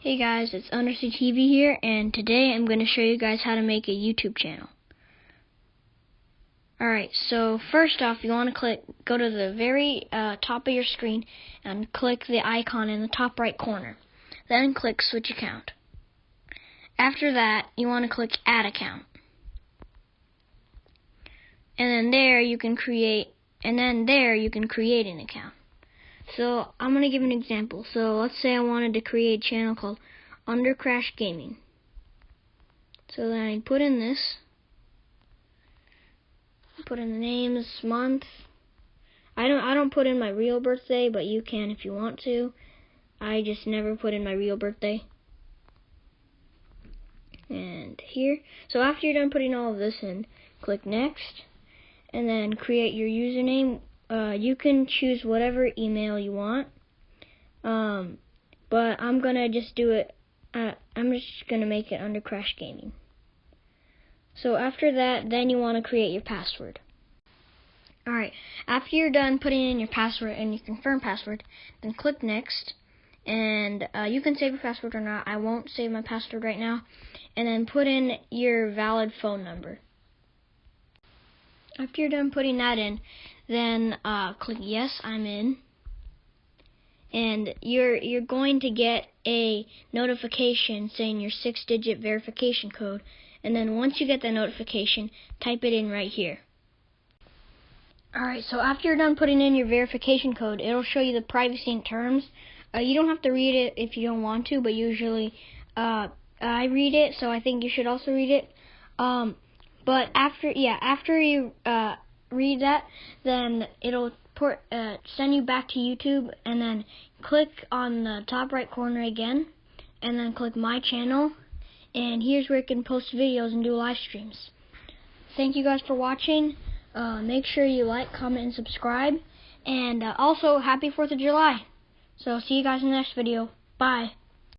Hey guys, it's Undersea TV here, and today I'm going to show you guys how to make a YouTube channel. Alright, so first off, you want to go to the very top of your screen and click the icon in the top right corner. Then click Switch Account. After that, you want to click Add Account. And then there you can create an account. So I'm going to give an example. So let's say I wanted to create a channel called Under Crash Gaming. So then I put in the names, month. I don't put in my real birthday, but you can if you want to. I just never put in my real birthday. And here. So after you're done putting all of this in, click Next, and then create your username. You can choose whatever email you want, but I'm gonna just do it. I'm just gonna make it Under Crash Gaming. So after that, then you want to create your password. Alright, after you're done putting in your password and your confirm password, then click Next, and you can save your password or not. I won't save my password right now. And then put in your valid phone number. After you're done putting that in, then click Yes, I'm in. And you're going to get a notification saying your 6-digit verification code. And then once you get the notification, type it in right here. Alright, so after you're done putting in your verification code, it'll show you the privacy and terms. You don't have to read it if you don't want to, but usually I read it, so I think you should also read it. But after you read that, then it'll send you back to YouTube, and then click on the top right corner again, and then click My Channel, and here's where you can post videos and do live streams. Thank you guys for watching. Make sure you like, comment, and subscribe, and also happy 4th of July. So see you guys in the next video. Bye.